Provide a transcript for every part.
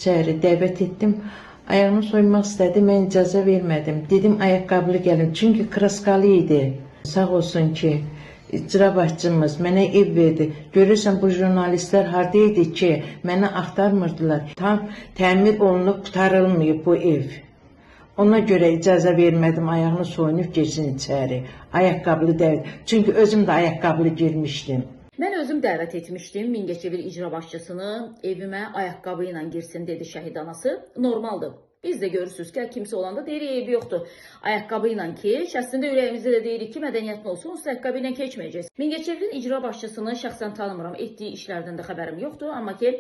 İçəri dəvət etdim. Ayağını soymaq istədi, mən icazə vermədim. Dedim ayaqqabılı gəlin, çünki kraskalı idi. Sağ olsun ki, icra başçımız mənə ev verdi. Görürsən bu jurnalistlər harda idi ki, mənə axtarmırdılar. Tam təmir olunub, qurtarılmayıb bu ev. Ona görə icazə vermədim, ayağını soyunub girsin içəri. Ayaqqabılı dəvət. Çünki özüm də ayaqqabılı girmişdim. Mən özüm dəvət etmişdim Mingəçevir icra başçısını evimə ayaqqabı ilə girsin dedi şəhid anası. Normaldır. Biz də görürsünüz ki, kimsə olanda deyirik, eybi yoxdur. Ayaqqabı ilə keç. Əslində ürəyimizdə də deyirik ki, mədəniyyətli olsun, onsuz ayaqqabı ilə keçməyəcəyiz. Mingəçevirin icra başçısını şəxsən tanımıram, etdiyi işlərdən də xəbərim yoxdur. Amma ki,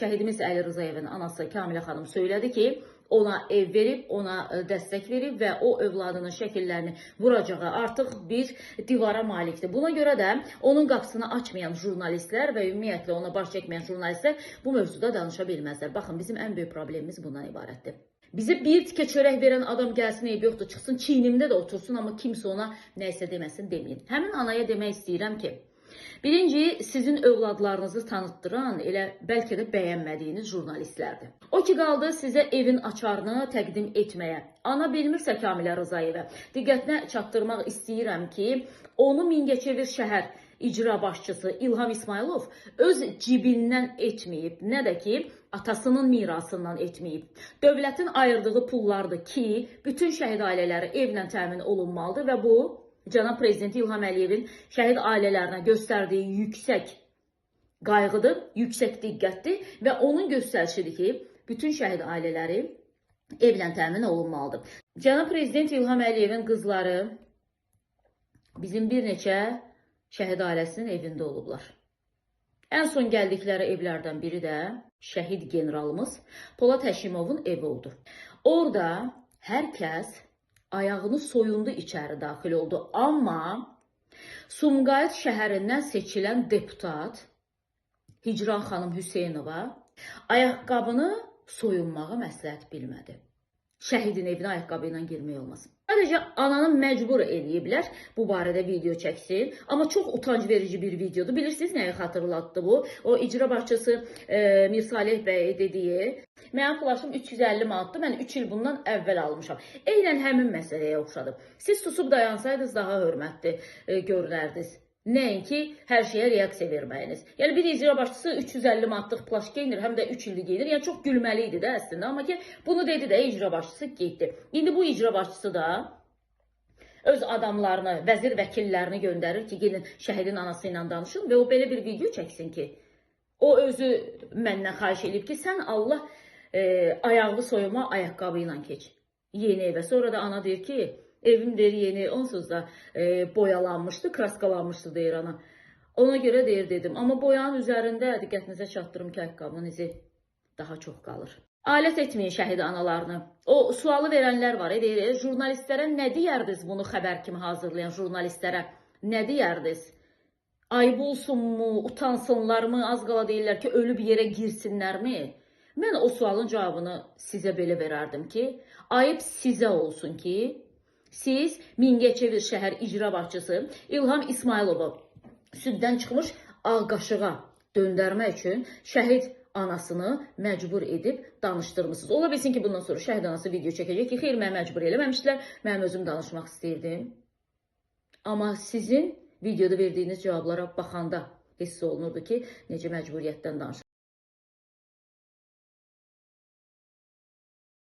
şəhidimiz Əli Rızayevin anası Kamilə xanım söylədi ki, ona ev verib, ona dəstək verib və o övladının şəkillərini vuracağı artıq bir divara malikdir. Buna görə də onun qapısını açmayan jurnalistlər və ümumiyyətlə ona baş çəkməyən jurnalistlər bu mövzuda danışa bilməzlər. Baxın, bizim ən böyük problemimiz bundan ibarətdir. Bizə bir tikə çörək verən adam gəlsin, eybi yoxdur, çıxsın çiynimdə də otursun, amma kimsə ona nəysə deməsin, deməyin. Həmin anaya demək istəyirəm ki, birinci, sizin övladlarınızı tanıtdıran elə bəlkə də bəyənmədiyiniz jurnalistlərdir. O ki qaldı sizə evin açarını təqdim etməyə. Ana bilmirsə Kamilə Rızayevə, diqqətinə çatdırmaq istəyirəm ki, onu Mingəçevir şəhər icra başçısı İlham İsmailov öz cibindən etməyib, nə də ki, atasının mirasından etməyib. Dövlətin ayırdığı pullardır ki, bütün şəhid ailələri evlə təmin olunmalıdır və bu, Cənab Prezident İlham Əliyevin şəhid ailələrinə göstərdiyi yüksək qayğıdır, yüksək diqqətdir və onun göstərişidir ki, bütün şəhid ailələri evlə təmin olunmalıdır. Cənab Prezident İlham Əliyevin qızları bizim bir neçə şəhid ailəsinin evində olublar. Ən son gəldikləri evlərdən biri də şəhid generalımız Polad Həşimovun evi oldu. Orada hər kəs ayağını soyundu, içəri daxil oldu. Amma Sumqayıt şəhərindən seçilən deputat Hicran xanım Hüseynova ayaqqabını soyunmağa məsləhət bilmədi. Şəhidin evinə ayaqqabı ilə girmək olmaz. Sadəcə ananı məcbur eləyiblər bu barədə video çəksin. Amma çox utanc verici bir videodur. Bilirsiniz nəyi xatırlatdı bu? O icra başçısı Mir Salih bəy dediyi, mənim plaşım 350 manatdır, mən 3 il bundan əvvəl almışam. Eynən həmin məsələyə oxşadı. Siz susub dayansaydınız daha hörmətli görünərdiniz. Nəinki hər şeyə reaksiya verməyiniz. Yəni bir icra başçısı 350 manatlıq plaş geyinir, həm də 3 illik geyinir. Yəni çox gülməli idi də əslində. Amma ki bunu dedi də icra başçısı getdi. İndi bu icra başçısı da öz adamlarını, vəzir vəkillərini göndərir ki, gelin şəhidin anası ilə danışın və o belə bir video çəksin ki, o özü məndən xahiş edib ki, sən Allah ayağı soyuma ayaqqabı ilə keç. Yeni evə. Sonra da ana deyir ki, evim deyir yeni, onsuz da boyalanmışdı, kraskalanmışdı deyir ana. Ona görə deyir dedim. Amma boyanın üzərində diqqətinizə çatdırım ki, ayaqqabının izi daha çox qalır. Alət etməyin şəhid analarını. O sualı verənlər var. Deyir, jurnalistlərə nə deyərdiniz bunu xəbər kimi hazırlayan jurnalistlərə? Nə deyərdiniz? Ayıb olsunmu, utansınlarmı, az qala deyirlər ki, ölüb yerə girsinlərmi? Mən o sualın cavabını sizə belə verərdim ki, ayıb sizə olsun ki, siz Mingəçevir şəhər icra başçısı İlham İsmailovu süddən çıxmış ağ qaşığa döndərmək üçün şəhid anasını məcbur edib danışdırmışsınız. Ola bilsin ki, bundan sonra şəhid anası video çəkəcək ki, xeyr, mən məcbur eləməmişlər, mən özüm danışmaq istəyirdim. Amma sizin videoda verdiyiniz cavablara baxanda hiss olunurdu ki, necə məcburiyyətdən danışır.